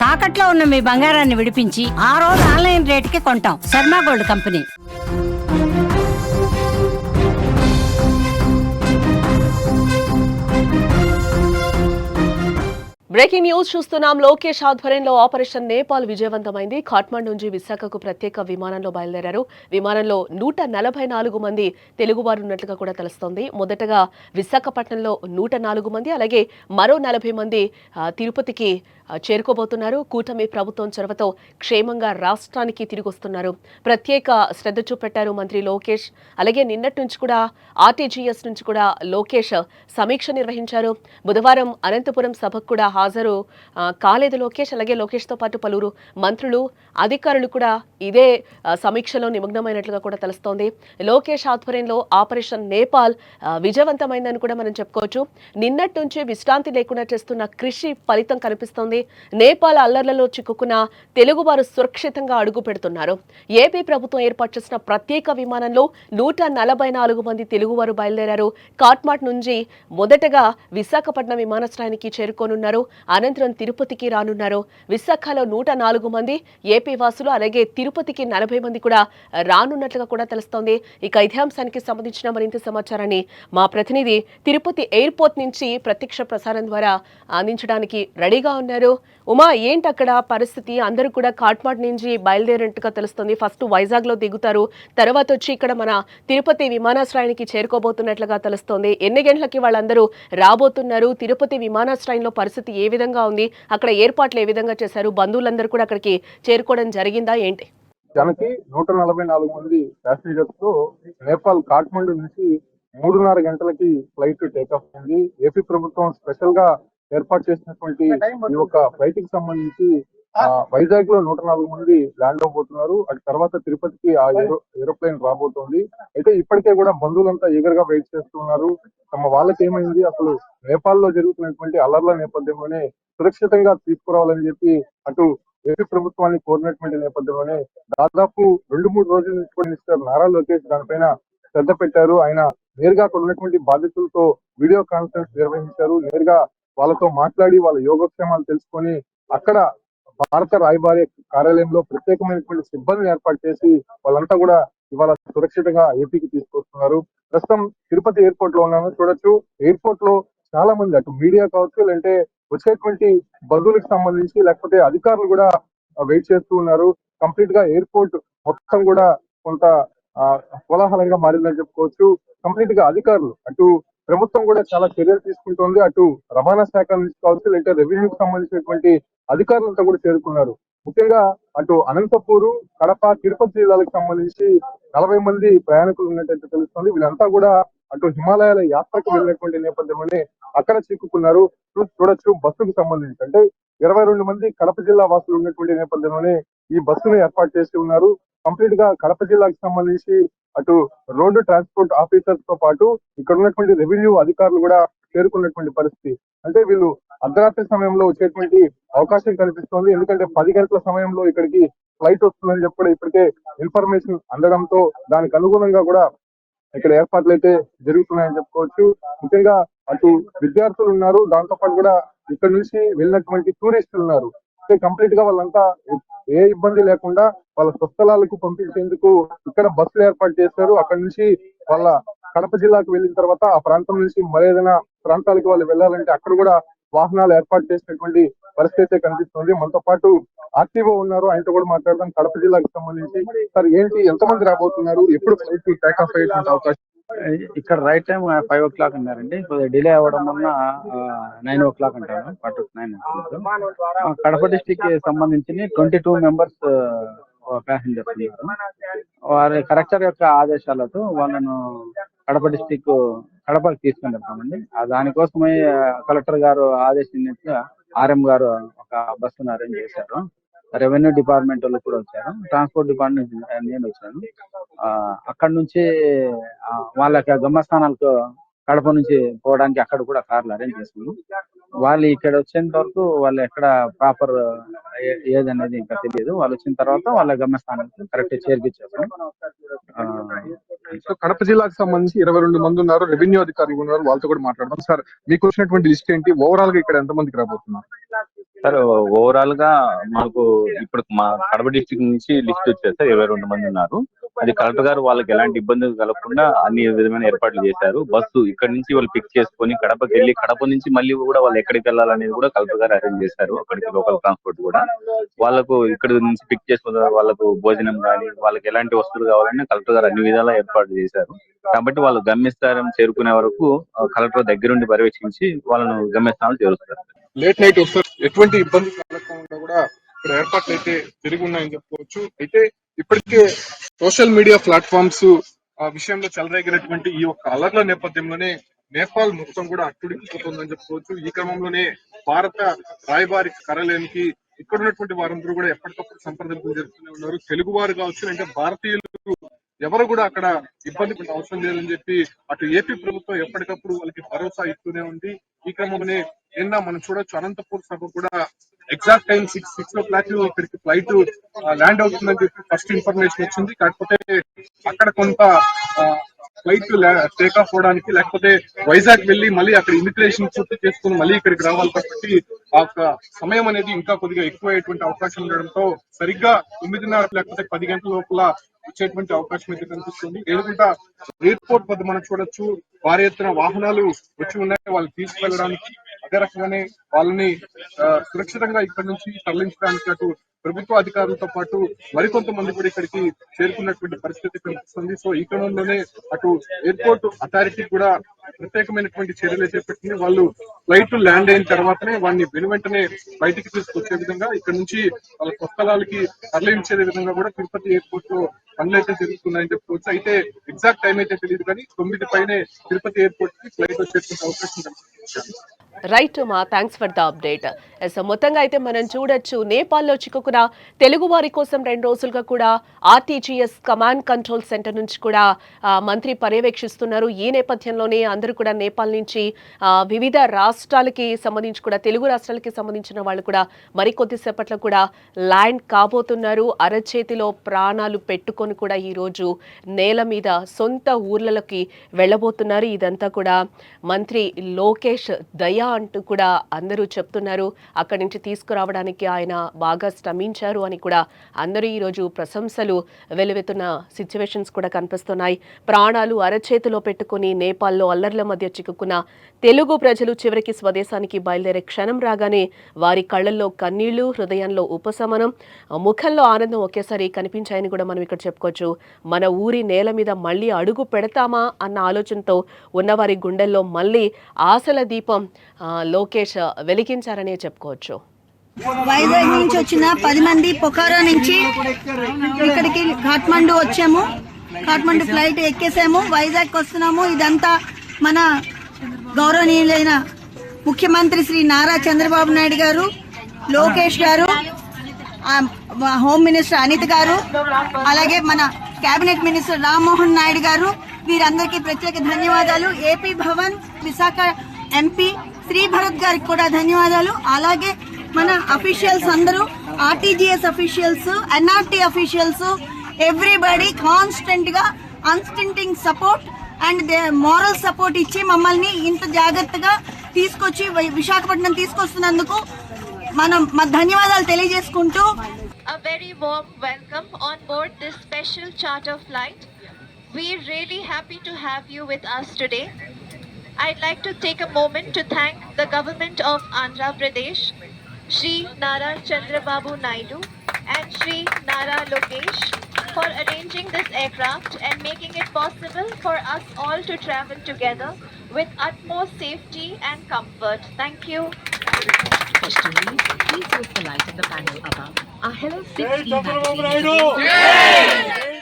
తాకట్లో ఉన్న మీ బంగారాన్ని విడిపించి ఆ రోజు ఆన్లైన్ రేటుకి కొంటాం. Sharma gold company. Breaking news చూస్తున్నాం. లోకేష్ ఆధ్వర్యంలో ఆపరేషన్ నేపాల్ విజయవంతమైంది. ఖాట్మండ్ నుంచి విశాఖకు ప్రత్యేక విమానంలో బయలుదేరారు. విమానంలో 144 మంది తెలుగువారు ఉన్నట్లుగా కూడా తెలుస్తోంది. మొదటగా విశాఖపట్నంలో 104 మంది, అలాగే మరో 40 మంది తిరుపతికి చేరుకోబోతున్నారు. కూటమి ప్రభుత్వం చొరవతో క్షేమంగా రాష్ట్రానికి తిరిగి వస్తున్నారు. ప్రత్యేక శ్రద్ధ చూపెట్టారు మంత్రి లోకేష్. అలాగే నిన్నటి నుంచి కూడా ఆర్టీజీఎస్ నుంచి కూడా లోకేష్ సమీక్ష నిర్వహించారు. బుధవారం అనంతపురం సభకు కూడా హాజరు కాలేదు లోకేష్. అలాగే లోకేష్తో పాటు పలువురు మంత్రులు, అధికారులు కూడా ఇదే సమీక్షలో నిమగ్నమైనట్లుగా కూడా తెలుస్తోంది. లోకేష్ ఆధ్వర్యంలో ఆపరేషన్ నేపాల్ విజయవంతమైందని కూడా మనం చెప్పుకోవచ్చు. నిన్నటి నుంచి విశ్రాంతి లేకుండా చేస్తున్న కృషి ఫలితం కనిపిస్తోంది. నేపాల్ అల్లర్లలో చిక్కుకున్న తెలుగువారు సురక్షితంగా అడుగు పెడుతున్నారు. ఏపీ ప్రభుత్వం ఏర్పాటు చేసిన ప్రత్యేక విమానంలో 144 మంది తెలుగువారు బయలుదేరారు. కాట్మాండ్ నుంచి మొదటగా విశాఖపట్నం విమానాశ్రయానికి చేరుకోనున్నారు. అనంతరం తిరుపతికి రానున్నారు. విశాఖలో 104 మంది ఏపీ వాసులు, అలాగే తిరుపతికి 40 మంది కూడా రానున్నట్లుగా కూడా తెలుస్తోంది. ఇక ఇదే అంశానికి సంబంధించిన మరింత సమాచారాన్ని మా ప్రతినిధి తిరుపతి ఎయిర్పోర్ట్ నుంచి ప్రత్యక్ష ప్రసారం ద్వారా అందించడానికి రెడీగా ఉన్నారు. ఉమా, ఏంటి అక్కడ పరిస్థితి? అందరూ కూడా కాట్మాండ్ నుంచి బయలుదేరినట్టుగా తెలుస్తుంది. ఫస్ట్ వైజాగ్ లో దిగుతారు, తర్వాత వచ్చి ఇక్కడ మన తిరుపతి విమానాశ్రయానికి చేరుకోబోతున్నట్లుగా తెలుస్తోంది. ఎన్ని గంటలకి వాళ్ళందరూ రాబోతున్నారు? తిరుపతి విమానాశ్రయంలో పరిస్థితి ఏ విధంగా ఉంది? అక్కడ ఏర్పాట్లు ఏ విధంగా చేశారు? బంధువులందరూ కూడా అక్కడికి చేరుకోవడం జరిగిందా ఏంటి? జనకి 144 మంది ప్యాసింజర్స్ తో నేపాల్ కాఠ్మండు నుంచి 3:30 గంటలకి ఫ్లైట్ టేకాఫ్ అయింది. ఏపీ ప్రభుత్వం స్పెషల్ గా ఏర్పాటు చేసినటువంటి ఈ యొక్క ఫ్లైట్ కి సంబంధించి వైజాగ్ లో 104 మంది ల్యాండ్ అవబోతున్నారు. అటు తర్వాత తిరుపతికి ఆ ఏరోప్లేన్ రాబోతోంది. అయితే ఇప్పటికే కూడా బంధువులంతా ఈగర్ గా వెయిట్ చేస్తున్నారు. తమ వాళ్ళకి ఏమైంది, అసలు నేపాల్ లో జరుగుతున్నటువంటి అల్లర్ల నేపథ్యంలోనే సురక్షితంగా తీసుకురావాలని చెప్పి అటు ఏపీ ప్రభుత్వాన్ని కోరినటువంటి నేపథ్యంలోనే దాదాపు 2-3 రోజుల నుంచి కూడా మినిస్టర్ నారా లోకేష్ దానిపైన శ్రద్ధ పెట్టారు. ఆయన నేరుగా అక్కడ ఉన్నటువంటి బాధితులతో వీడియో కాన్ఫరెన్స్ నిర్వహించారు. నేరుగా వాళ్ళతో మాట్లాడి వాళ్ళ యోగక్షేమాలు తెలుసుకొని అక్కడ భారత రాయబారి కార్యాలయంలో ప్రత్యేకమైనటువంటి సిబ్బందిని ఏర్పాటు చేసి వాళ్ళంతా కూడా ఇవాళ సురక్షితంగా ఏపీకి తీసుకొస్తున్నారు. ప్రస్తుతం తిరుపతి ఎయిర్పోర్ట్ లో ఉన్నాను. చూడొచ్చు, ఎయిర్పోర్ట్ లో చాలా మంది అటు మీడియా కావచ్చు, లేదంటే వచ్చేటువంటి బంధువులకు సంబంధించి లేకపోతే అధికారులు కూడా వెయిట్ చేస్తూ ఉన్నారు. కంప్లీట్ గా ఎయిర్పోర్ట్ మొత్తం కూడా కొంత కోలాహలంగా మారిందని చెప్పుకోవచ్చు. కంప్లీట్ గా అధికారులు అటు ప్రభుత్వం కూడా చాలా చర్యలు తీసుకుంటోంది. అటు రవాణా శాఖ నుంచి కావచ్చు, లేదంటే రెవెన్యూకి సంబంధించినటువంటి అధికారులంతా కూడా చేరుకున్నారు. ముఖ్యంగా అటు అనంతపూరు, కడప, తిరుపతి జిల్లాలకు సంబంధించి 40 మంది ప్రయాణికులు ఉన్నట్టయితే తెలుస్తుంది. వీళ్ళంతా కూడా అటు హిమాలయాల యాత్రకు వెళ్ళినటువంటి నేపథ్యంలోనే అక్కడ చిక్కుకున్నారు. చూడొచ్చు, బస్సుకు సంబంధించి అంటే 22 మంది కడప జిల్లా వాసులు ఉన్నటువంటి నేపథ్యంలోనే ఈ బస్సును ఏర్పాటు చేసి ఉన్నారు. కంప్లీట్ గా కడప జిల్లాకు సంబంధించి అటు రోడ్డు ట్రాన్స్పోర్ట్ ఆఫీసర్స్ తో పాటు ఇక్కడ ఉన్నటువంటి రెవెన్యూ అధికారులు కూడా చేరుకున్నటువంటి పరిస్థితి. అంటే వీళ్ళు అర్ధరాత్రి సమయంలో వచ్చేటువంటి అవకాశం కనిపిస్తోంది. ఎందుకంటే 10 గంటల సమయంలో ఇక్కడికి ఫ్లైట్ వస్తుందని చెప్పి కూడా ఇప్పటికే ఇన్ఫర్మేషన్ అందడంతో దానికి అనుగుణంగా కూడా ఇక్కడ ఏర్పాట్లు అయితే జరుగుతున్నాయని చెప్పుకోవచ్చు. ముఖ్యంగా అటు విద్యార్థులు ఉన్నారు, దాంతో పాటు కూడా ఇక్కడ నుంచి వెళ్ళినటువంటి టూరిస్టులు ఉన్నారు. కంప్లీట్ గా వాళ్ళంతా ఏ ఇబ్బంది లేకుండా వాళ్ళ స్వస్థలాలకు పంపించేందుకు ఇక్కడ బస్సులు ఏర్పాటు చేశారు. అక్కడ నుంచి వాళ్ళ కడప జిల్లాకు వెళ్ళిన తర్వాత ఆ ప్రాంతం నుంచి మరేదైనా ప్రాంతాలకు వాళ్ళు వెళ్ళాలంటే అక్కడ కూడా వాహనాలు ఏర్పాటు చేసినటువంటి పరిస్థితి అయితే కనిపిస్తుంది. మనతో పాటు ఆర్టీఓ ఉన్నారు, ఆయనతో కూడా మాట్లాడదాం. కడప జిల్లాకు సంబంధించి సార్ ఏంటి, ఎంతమంది రాబోతున్నారు, ఎప్పుడు ఫ్లైట్ టేక్ ఆఫ్ అయ్యేటువంటి అవకాశం? ఇక్కడ రైట్ టైం 5 o'clock అన్నారండి. కొద్దిగా డిలే అవ్వడం వల్ల 9 o'clock అంటారు. 9 కడప డిస్టిక్ కి సంబంధించి 22 మెంబర్స్ ప్యాసింజర్స్ ఉన్నారు. వారి కలెక్టర్ యొక్క ఆదేశాలతో వాళ్ళను కడప డిస్టిక్ కడపకి తీసుకొని వెళ్తామండి. దానికోసమే కలెక్టర్ గారు ఆదేశించినట్టుగా ఆర్ఎం గారు ఒక బస్సును అరేంజ్ చేశారు. రెవెన్యూ డిపార్ట్మెంట్ వాళ్ళు కూడా వచ్చారు, ట్రాన్స్పోర్ట్ డిపార్ట్మెంట్ నేను వచ్చాను. అక్కడ నుంచి వాళ్ళ గమ్యస్థానాలకు కడప నుంచి పోవడానికి అక్కడ కూడా కార్లు అరేంజ్ చేసుకున్నాం. వాళ్ళు ఇక్కడ వచ్చేంత వరకు వాళ్ళు ఎక్కడ ప్రాపర్ ఏదనేది ఇంకా తెలియదు. వాళ్ళు వచ్చిన తర్వాత వాళ్ళ గమ్యస్థానానికి కరెక్ట్ చేర్పించేస్తాం. సో కడప జిల్లాకు సంబంధించి 22 మంది ఉన్నారు, రెవెన్యూ అధికారులు ఉన్నారు, వాళ్ళతో కూడా మాట్లాడదాం. సార్, మీకు వచ్చినటువంటి లిస్ట్ ఏంటి? ఓవరాల్ గా ఇక్కడ ఎంత మందికి రాబోతున్నారు? సార్ ఓవరాల్ గా మాకు ఇప్పుడు మా కడప డిస్ట్రిక్ట్ నుంచి లిస్ట్ వచ్చారు సార్, 22 మంది ఉన్నారు. అది కలెక్టర్ గారు వాళ్ళకి ఎలాంటి ఇబ్బందులు కలగకుండా అన్ని విధమైన ఏర్పాట్లు చేశారు. బస్సు ఇక్కడ నుంచి వాళ్ళు పిక్ చేసుకొని కడపకి వెళ్ళి కడప నుంచి మళ్ళీ కూడా వాళ్ళు ఎక్కడికి వెళ్ళాలనేది కూడా కలెక్టర్ గారు అరేంజ్ చేశారు. అక్కడికి లోకల్ ట్రాన్స్పోర్ట్ కూడా వాళ్ళకు ఇక్కడ నుంచి పిక్ చేసుకున్న వాళ్ళకు భోజనం కానీ వాళ్ళకి ఎలాంటి వస్తువులు కావాలని కలెక్టర్ గారు అన్ని విధాలా ఏర్పాటు చేశారు. కాబట్టి వాళ్ళు గమ్యస్థానం చేరుకునే వరకు కలెక్టర్ దగ్గరుండి పర్యవేక్షించి వాళ్ళను గమ్యస్థానాలు చేరుస్తారు. లేట్ నైట్ వస్తారు, ఎటువంటి ఇబ్బంది కలగకుండా కూడా ఇక్కడ ఏర్పాట్లు అయితే జరిగి ఉన్నాయని చెప్పుకోవచ్చు. అయితే ఇప్పటికే సోషల్ మీడియా ప్లాట్ఫామ్స్ విషయంలో చెలరేగినటువంటి ఈ యొక్క అలర్ల నేపథ్యంలోనే నేపాల్ మొత్తం కూడా అట్టుడికిపోతుందని చెప్పుకోవచ్చు. ఈ క్రమంలోనే భారత రాయబారి కార్యాలయానికి ఇక్కడ ఉన్నటువంటి వారందరూ కూడా ఎప్పటికప్పుడు సంప్రదింపులు జరుపుతూనే ఉన్నారు. తెలుగు వారు కావచ్చు, అంటే భారతీయులు ఎవరు కూడా అక్కడ ఇబ్బంది పడే అవసరం లేదని చెప్పి అటు ఏపీ ప్రభుత్వం ఎప్పటికప్పుడు వాళ్ళకి భరోసా ఇస్తూనే ఉంది. ఈ క్రమంలోనే నిన్న మనం చూడొచ్చు, అనంతపూర్ సభ కూడా ఎగ్జాక్ట్ టైం 6 o'clock ఇక్కడికి ఫ్లైట్ ల్యాండ్ అవుతుందని చెప్పి ఫస్ట్ ఇన్ఫర్మేషన్ వచ్చింది. కాకపోతే అక్కడ కొంత ఫ్లైట్ టేక్ ఆఫ్ అవడానికి, లేకపోతే వైజాగ్ వెళ్లి మళ్ళీ అక్కడ ఇమిగ్రేషన్ పూర్తి చేసుకుని మళ్ళీ ఇక్కడికి రావాలి కాబట్టి ఆ సమయం అనేది ఇంకా కొద్దిగా ఎక్కువ అయ్యేటువంటి అవకాశం ఉండడంతో సరిగ్గా 9:30 లేకపోతే 10 గంటల లోపల వచ్చేటువంటి అవకాశం అయితే కనిపిస్తుంది. ఏడుగుంట ఎయిర్పోర్ట్ వద్ద మనం చూడొచ్చు, భారీ ఎత్తున వాహనాలు వచ్చి ఉన్నాయి వాళ్ళు తీసుకెళ్లడానికి. అదే రకంగానే వాళ్ళని సురక్షితంగా ఇక్కడి నుంచి తరలించడానికి అటు ప్రభుత్వ అధికారులతో పాటు మరికొంతమంది కూడా ఇక్కడికి చేరుకున్నటువంటి పరిస్థితి కనిపిస్తుంది. సో ఈ క్రమంలోనే అటు ఎయిర్పోర్ట్ అథారిటీ కూడా ప్రత్యేకమైనటువంటి చర్యలు చేపట్టింది. వాళ్ళు ఫ్లైట్ ల్యాండ్ అయిన తర్వాతనే వాడిని వెనువెంటనే బయటికి తీసుకొచ్చే విధంగా ఇక్కడ నుంచి వాళ్ళ స్వస్థలాలకి తరలించే విధంగా కూడా తిరుపతి ఎయిర్పోర్ట్ లో పనులు అయితే జరుగుతున్నాయని చెప్పుకోవచ్చు. అయితే ఎగ్జాక్ట్ టైం అయితే తెలియదు, కానీ 9 పైనే తిరుపతి ఎయిర్పోర్ట్ కి ఫ్లైట్ వచ్చేటువంటి అవకాశం కనిపిస్తుంది. రైట్ మా, థ్యాంక్స్ ఫర్ ద అప్డేట్. మొత్తంగా అయితే మనం చూడొచ్చు, నేపాల్లో చిక్కుకున్న తెలుగు వారి కోసం 2 రోజులుగా కూడా ఆర్టీజీఎస్ కమాండ్ కంట్రోల్ సెంటర్ నుంచి కూడా మంత్రి పర్యవేక్షిస్తున్నారు. ఈ నేపథ్యంలోనే అందరూ కూడా నేపాల్ నుంచి వివిధ రాష్ట్రాలకి సంబంధించి కూడా తెలుగు రాష్ట్రాలకి సంబంధించిన వాళ్ళు కూడా మరికొద్దిసేపట్లో కూడా ల్యాండ్ కాబోతున్నారు. అరచేతిలో ప్రాణాలు పెట్టుకొని కూడా ఈరోజు నేల మీద సొంత ఊర్లలోకి వెళ్ళబోతున్నారు. ఇదంతా కూడా మంత్రి లోకేష్ దయా అంటూ కూడా అందరూ చెప్తున్నారు. అక్కడి నుంచి తీసుకురావడానికి ఆయన బాగా శ్రమించారు అని కూడా అందరూ ఈరోజు ప్రశంసలు వెలువెత్తున్న సిచ్యువేషన్స్ కూడా కనిపిస్తున్నాయి. ప్రాణాలు అరచేతిలో పెట్టుకుని నేపాల్లో అల్లర్ల మధ్య చిక్కుకున్న తెలుగు ప్రజలు చివరికి స్వదేశానికి బయలుదేరే క్షణం రాగానే వారి కళ్ళల్లో కన్నీళ్లు, హృదయంలో ఉపశమనం, ముఖంలో ఆనందం ఒకేసారి కనిపించాయని కూడా మనం ఇక్కడ చెప్పుకోవచ్చు. మన ఊరి నేల మీద మళ్ళీ అడుగు పెడతామా అన్న ఆలోచనతో ఉన్నవారి గుండెల్లో మళ్ళీ ఆశల దీపం లోకేష్ వెలిగించారనే చెప్పుకోవచ్చు. వైజాగ్ నుంచి వచ్చిన 10 మంది పొఖారా నుంచి ఇక్కడికి కాఠ్మండు వచ్చాము. కాఠ్మండు ఫ్లైట్ ఎక్కేసాము, వైజాగ్ వస్తున్నాము. ఇదంతా మన గౌరవనీయులైన ముఖ్యమంత్రి శ్రీ నారా చంద్రబాబు నాయుడు గారు, లోకేష్ గారు, హోమ్ మినిస్టర్ అనిత గారు, అలాగే మన కేబినెట్ మినిస్టర్ రామ్మోహన్ నాయుడు గారు, వీరందరికీ ప్రత్యేక ధన్యవాదాలు. ఏపీ భవన్ విశాఖ ఎంపీ శ్రీ భరత్ గారికి కూడా ధన్యవాదాలు. అలాగే మన అఫీషియల్స్ అందరూ, RTGS officials, NRT officials, everybody constant గా unstinting support and moral support ఇచ్చి మమ్మల్ని ఇంత జాగ్రత్తగా తీసుకొచ్చి విశాఖపట్నం తీసుకొస్తున్నందుకు మనం మా ధన్యవాదాలు తెలియజేసుకుంటూ A very warm welcome on board this special charter flight. We're really happy to have you with us today. I'd like to take a moment to thank the government of Andhra Pradesh, Shri Nara Chandrababu Naidu and Shri Nara Lokesh for arranging this aircraft and making it possible for us all to travel together with utmost safety and comfort. Thank you. Questioning, please use the light in the panel above. Our Hello 6E magazine.